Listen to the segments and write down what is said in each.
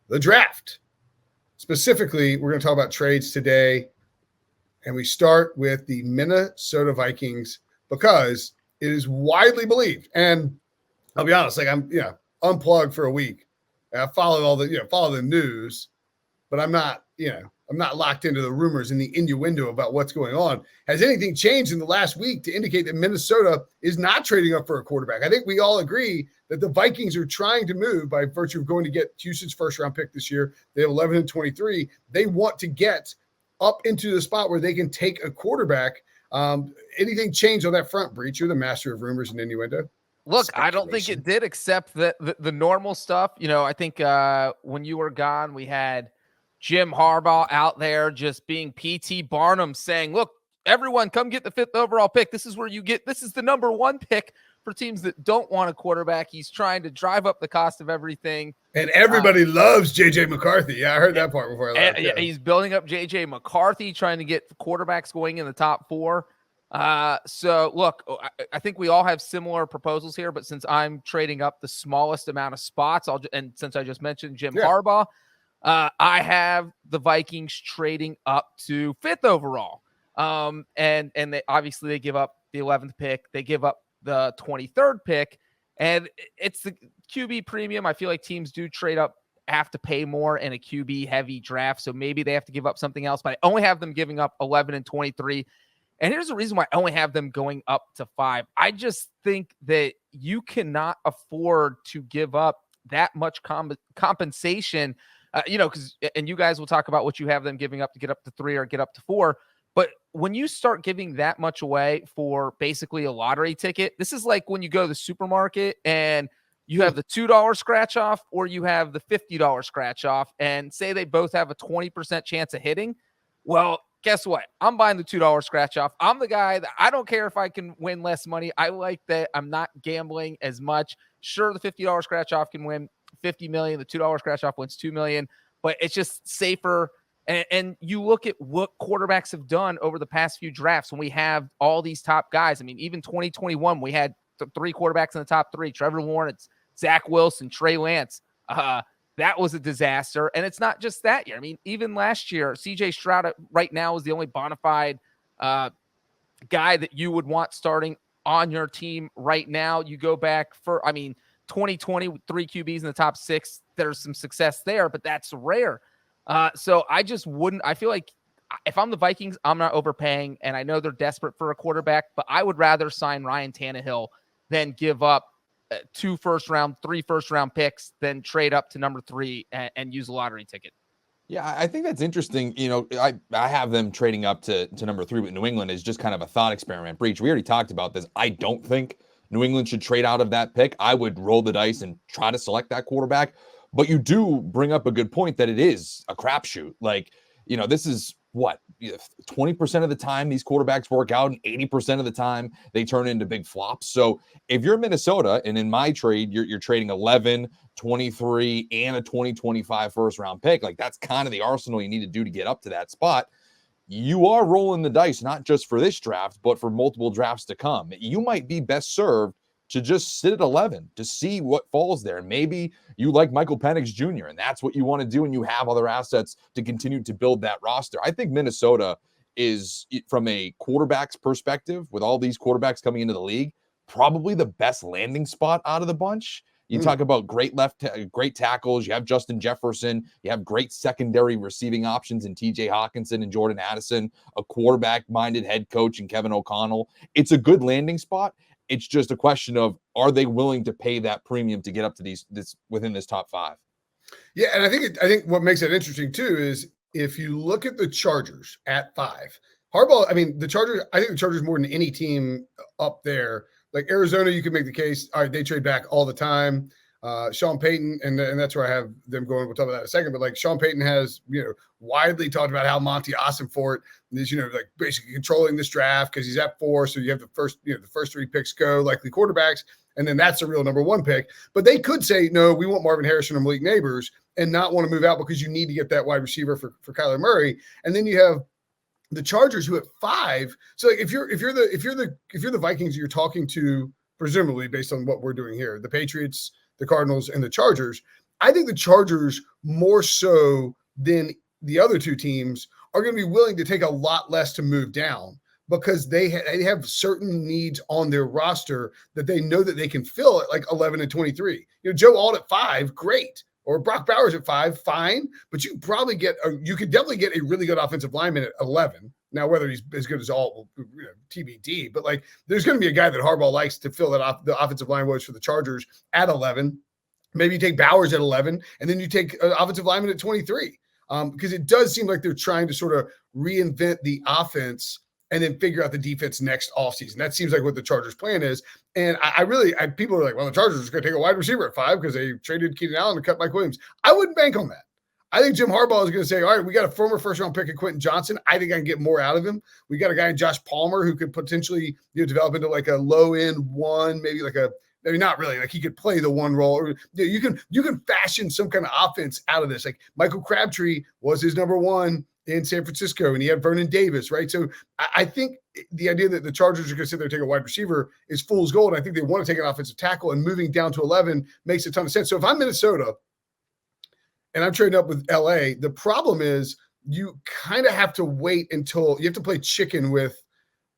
the draft. Specifically, we're going to talk about trades today. And we start with the Minnesota Vikings because it is widely believed. And I'll be honest, like I'm, unplugged for a week. I follow follow the news, but I'm not locked into the rumors and the innuendo about what's going on. Has anything changed in the last week to indicate that Minnesota is not trading up for a quarterback? I think we all agree that the Vikings are trying to move by virtue of going to get Houston's first round pick this year. They have 11 and 23. They want to get up into the spot where they can take a quarterback. Anything changed on that front, Breach? You're the master of rumors and innuendo. Look, I don't think it did, except the normal stuff. I think when you were gone, we had Jim Harbaugh out there just being P.T. Barnum saying, look, everyone come get the 5th overall pick. This is the number 1 pick for teams that don't want a quarterback. He's trying to drive up the cost of everything. And everybody loves J.J. McCarthy. Yeah, I heard that part before I left. Yeah, he's building up J.J. McCarthy, trying to get quarterbacks going in the top 4. So look, I think we all have similar proposals here, but since I'm trading up the smallest amount of spots, and since I just mentioned Jim Harbaugh, I have the Vikings trading up to 5th overall. And they obviously they give up the 11th pick. They give up the 23rd pick, and it's the QB premium. I feel like teams do trade up, have to pay more in a QB heavy draft. So maybe they have to give up something else, but I only have them giving up 11 and 23. And here's the reason why I only have them going up to 5. I just think that you cannot afford to give up that much compensation, because, and you guys will talk about what you have them giving up to get up to 3 or get up to 4. But when you start giving that much away for basically a lottery ticket, this is like when you go to the supermarket and you have the $2 scratch off or you have the $50 scratch off, and say they both have a 20% chance of hitting. Well, guess what? I'm buying the $2 scratch off. I'm the guy that I don't care if I can win less money. I like that I'm not gambling as much. Sure, the $50 scratch off can win $50 million. The $2 scratch off wins $2 million, but it's just safer. And you look at what quarterbacks have done over the past few drafts when we have all these top guys. I mean, even 2021, we had 3 quarterbacks in the top 3: Trevor Lawrence, Zach Wilson, Trey Lance. That was a disaster. And it's not just that year. I mean, even last year, CJ Stroud right now is the only bona fide guy that you would want starting on your team right now. You go back 2020 with 3 QBs in the top 6. There's some success there, but that's rare. So I just wouldn't. I feel like if I'm the Vikings, I'm not overpaying, and I know they're desperate for a quarterback, but I would rather sign Ryan Tannehill than give up 2 first-round, 3 first-round picks, then trade up to number 3 and use a lottery ticket. Yeah, I think that's interesting. I have them trading up to number 3, but New England is just kind of a thought experiment. Breach, we already talked about this. I don't think New England should trade out of that pick. I would roll the dice and try to select that quarterback. But you do bring up a good point that it is a crapshoot. Like, this is what 20% of the time these quarterbacks work out, and 80% of the time they turn into big flops. So if you're Minnesota, and in my trade, you're trading 11, 23, and a 2025 first round pick, like that's kind of the arsenal you need to do to get up to that spot. You are rolling the dice, not just for this draft, but for multiple drafts to come. You might be best served to just sit at 11 to see what falls there. Maybe you like Michael Penix Jr., and that's what you want to do, and you have other assets to continue to build that roster. I think Minnesota is, from a quarterback's perspective, with all these quarterbacks coming into the league, probably the best landing spot out of the bunch. You talk about great great tackles. You have Justin Jefferson. You have great secondary receiving options in TJ Hawkinson and Jordan Addison, a quarterback-minded head coach in Kevin O'Connell. It's a good landing spot. It's just a question of, are they willing to pay that premium to get up to this within this top 5? Yeah, and I think what makes it interesting too is if you look at the Chargers at 5, Harbaugh. I think the Chargers more than any team up there. Like Arizona, you can make the case. All right, they trade back all the time. Sean Payton, and that's where I have them going. We'll talk about that in a second. But like Sean Payton has, widely talked about how Monty Ossenfort is, like basically controlling this draft because he's at 4. So you have the first 3 picks go, likely quarterbacks, and then that's the real number 1 pick. But they could say, no, we want Marvin Harrison or Malik Neighbors, and not want to move out because you need to get that wide receiver for Kyler Murray. And then you have the Chargers who at 5. So like if you're the Vikings, you're talking to, presumably based on what we're doing here, the Patriots, the Cardinals, and the Chargers, I think the Chargers, more so than the other two teams, are going to be willing to take a lot less to move down because they have certain needs on their roster that they know that they can fill at like 11 and 23. Joe Alt at 5, great. Or Brock Bowers at 5, fine. But you could definitely get a really good offensive lineman at 11. Now, whether he's as good as Alt, TBD. But like, there's going to be a guy that Harbaugh likes to fill the offensive line was for the Chargers at 11. Maybe you take Bowers at 11, and then you take an offensive lineman at 23. Because it does seem like they're trying to sort of reinvent the offense and then figure out the defense next offseason. That seems like what the Chargers' plan is. And people are like, well, the Chargers are going to take a wide receiver at 5 because they traded Keenan Allen to cut Mike Williams. I wouldn't bank on that. I think Jim Harbaugh is going to say, all right, we got a former first-round pick in Quentin Johnson. I think I can get more out of him. We got a guy in Josh Palmer who could potentially develop into like a low-end one, maybe like not really, like he could play the one role. Or, you can fashion some kind of offense out of this. Like Michael Crabtree was his number 1 in San Francisco, and he had Vernon Davis, right? So I think the idea that the Chargers are going to sit there and take a wide receiver is fool's gold. I think they want to take an offensive tackle, and moving down to 11 makes a ton of sense. So if I'm Minnesota and I'm trading up with LA, the problem is you kind of have to wait until you have to play chicken with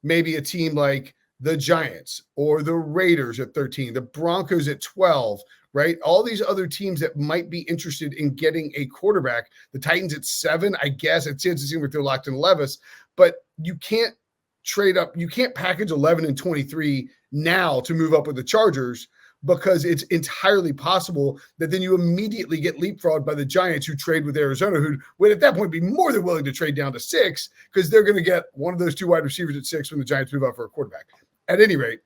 maybe a team like the Giants or the Raiders at 13, the Broncos at 12, right? All these other teams that might be interested in getting a quarterback. The Titans at 7, I guess. It's interesting with their locked in Levis, but you can't trade up. You can't package 11 and 23 now to move up with the Chargers because it's entirely possible that then you immediately get leapfrogged by the Giants who trade with Arizona, who would at that point be more than willing to trade down to 6 because they're going to get one of those 2 wide receivers at 6 when the Giants move up for a quarterback. At any rate,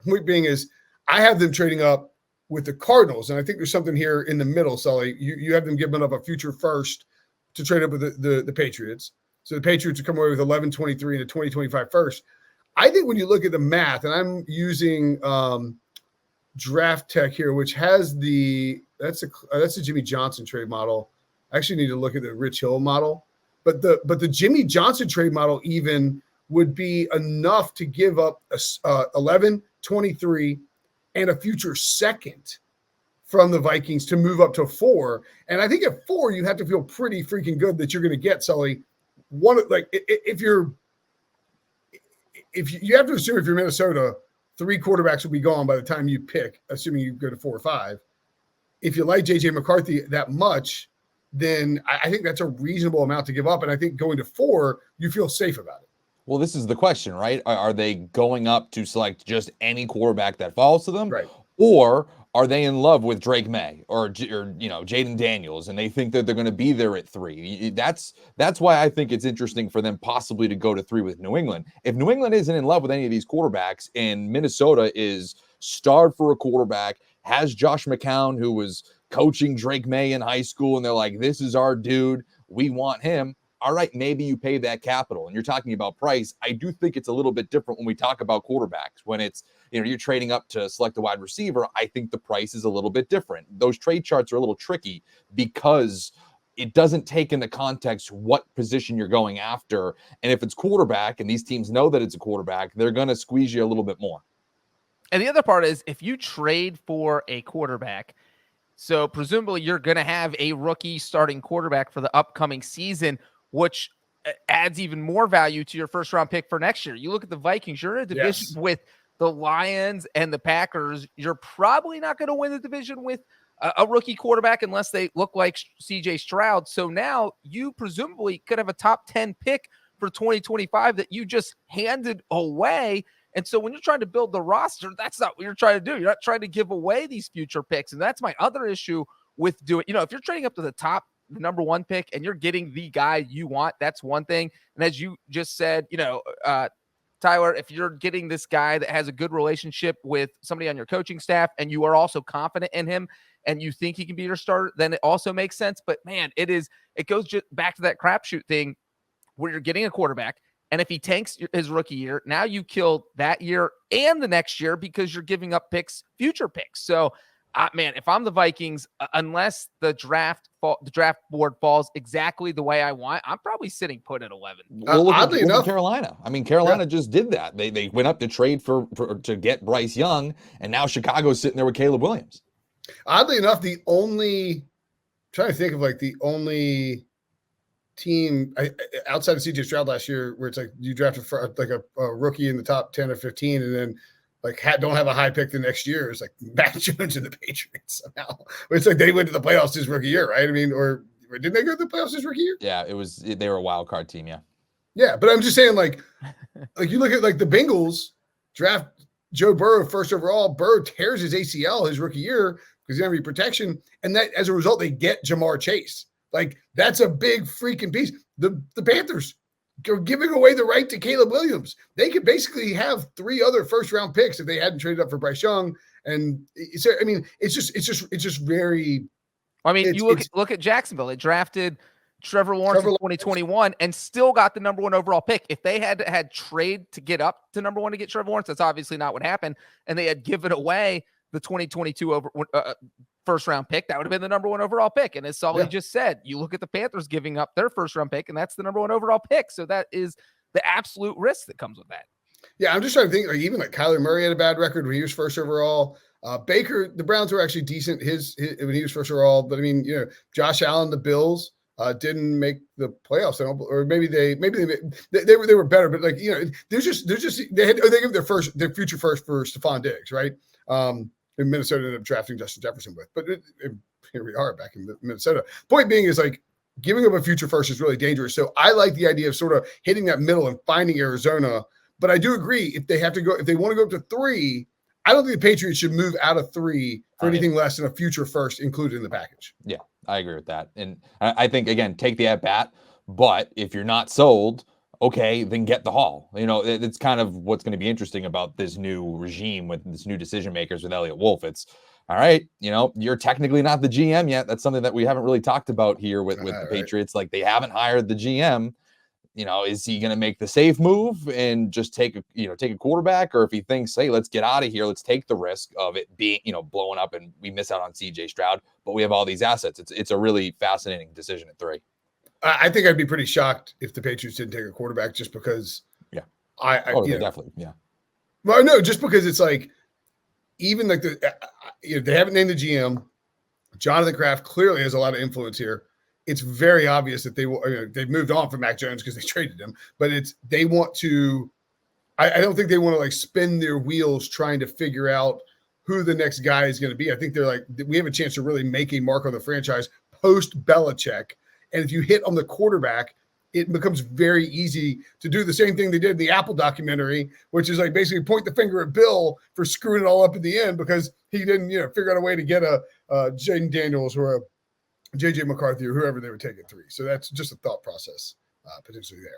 point being is I have them trading up with the Cardinals, and I think there's something here in the middle, Sully. You have them giving up a future first to trade up with the Patriots. So the Patriots are coming away with 11-23 and a 2025 first. I think when you look at the math, and I'm using Draft Tech here, which has that's a Jimmy Johnson trade model. I actually need to look at the Rich Hill model, but the Jimmy Johnson trade model even would be enough to give up 11, 23, and a future second from the Vikings to move up to 4. And I think at 4, you have to feel pretty freaking good that you're going to get, Sully. If you have to assume if you're Minnesota, 3 quarterbacks will be gone by the time you pick, assuming you go to 4 or 5. If you like JJ McCarthy that much, then I think that's a reasonable amount to give up. And I think going to 4, you feel safe about it. Well, this is the question, right? Are they going up to select just any quarterback that falls to them? Right. Or are they in love with Drake May or Jaden Daniels, and they think that they're going to be there at 3? That's why I think it's interesting for them possibly to go to 3 with New England. If New England isn't in love with any of these quarterbacks and Minnesota is starved for a quarterback, has Josh McCown, who was coaching Drake May in high school, and they're like, this is our dude, we want him. All right, maybe you pay that capital. And you're talking about price. I do think it's a little bit different when we talk about quarterbacks. When it's, you're trading up to select a wide receiver, I think the price is a little bit different. Those trade charts are a little tricky because it doesn't take into context what position you're going after. And if it's quarterback, and these teams know that it's a quarterback, they're going to squeeze you a little bit more. And the other part is if you trade for a quarterback, so presumably you're going to have a rookie starting quarterback for the upcoming season, which adds even more value to your first round pick for next year. You look at the Vikings, you're in a division with the Lions and the Packers. You're probably not going to win the division with a rookie quarterback unless they look like CJ Stroud. So now you presumably could have a top 10 pick for 2025 that you just handed away. And so when you're trying to build the roster, that's not what you're trying to do. You're not trying to give away these future picks. And that's my other issue with doing, if you're trading up to the number 1 pick and you're getting the guy you want, that's one thing. And as you just said, Tyler, if you're getting this guy that has a good relationship with somebody on your coaching staff and you are also confident in him and you think he can be your starter, then it also makes sense. But man, it goes just back to that crapshoot thing where you're getting a quarterback. And if he tanks his rookie year, now you killed that year and the next year because you're giving up future picks. So, man, if I'm the Vikings, unless the draft board falls exactly the way I want, I'm probably sitting put at 11. Well, oddly enough, Carolina. I mean, Carolina just did that. They went up to trade to get Bryce Young, and now Chicago's sitting there with Caleb Williams. Oddly enough, trying to think of like the only team outside of CJ Stroud last year where it's like you drafted for like a rookie in the top 10 or 15 and then like don't have a high pick the next year. It's like Mac Jones and the Patriots somehow. It's like they went to the playoffs his rookie year, right? I mean, or didn't they go to the playoffs his rookie year? Yeah, they were a wild card team, yeah. Yeah, but I'm just saying like you look at like the Bengals draft Joe Burrow first overall. Burrow tears his ACL his rookie year because he didn't have any protection. And that as a result, they get Jamar Chase. Like that's a big freaking piece. The Panthers are giving away the right to Caleb Williams. They could basically have 3 other first round picks if they hadn't traded up for Bryce Young. And it's, I mean, it's just very. I mean, you look at Jacksonville. They drafted Trevor Lawrence in 2021 and still got the number 1 overall pick. If they had trade to get up to number 1 to get Trevor Lawrence, that's obviously not what happened. And they had given away the 2022 first round pick, that would have been the number 1 overall pick. And as Sully just said, you look at the Panthers giving up their first round pick, and that's the number 1 overall pick. So that is the absolute risk that comes with that. Yeah, I'm just trying to think, like even like Kyler Murray had a bad record when he was first overall. Baker, the Browns were actually decent when he was first overall, but I mean, Josh Allen, the Bills didn't make the playoffs, or maybe they were better, but like they gave their future first for Stephon Diggs, right? In Minnesota ended up drafting Justin Jefferson with, but here we are back in Minnesota. Point being is like giving up a future first is really dangerous. So I like the idea of sort of hitting that middle and finding Arizona. But I do agree if they want to go up to 3, I don't think the Patriots should move out of 3 for anything less than a future first included in the package. Yeah, I agree with that. And I think, again, take the at-bat. But if you're not sold, okay, then get the haul. It's kind of what's going to be interesting about this new regime with this new decision makers with Elliot Wolf. It's all right. You're technically not the GM yet. That's something that we haven't really talked about here with the Patriots. Like they haven't hired the GM. Is he going to make the safe move and just take a quarterback, or if he thinks, hey, let's get out of here, let's take the risk of it being, blowing up and we miss out on CJ Stroud, but we have all these assets. It's a really fascinating decision at 3. I think I'd be pretty shocked if the Patriots didn't take a quarterback just because. Yeah. Definitely. Yeah. Well, no, just because it's like, even like they haven't named the GM. Jonathan Kraft clearly has a lot of influence here. It's very obvious that they've moved on from Mac Jones because they traded him, but they want to. I don't think they want to like spin their wheels trying to figure out who the next guy is going to be. I think they're like, we have a chance to really make a mark on the franchise post Belichick. And if you hit on the quarterback, it becomes very easy to do the same thing they did in the Apple documentary, which is like basically point the finger at Bill for screwing it all up at the end because he didn't, figure out a way to get a Jaden Daniels or a JJ McCarthy or whoever they would take at 3. So that's just a thought process potentially there.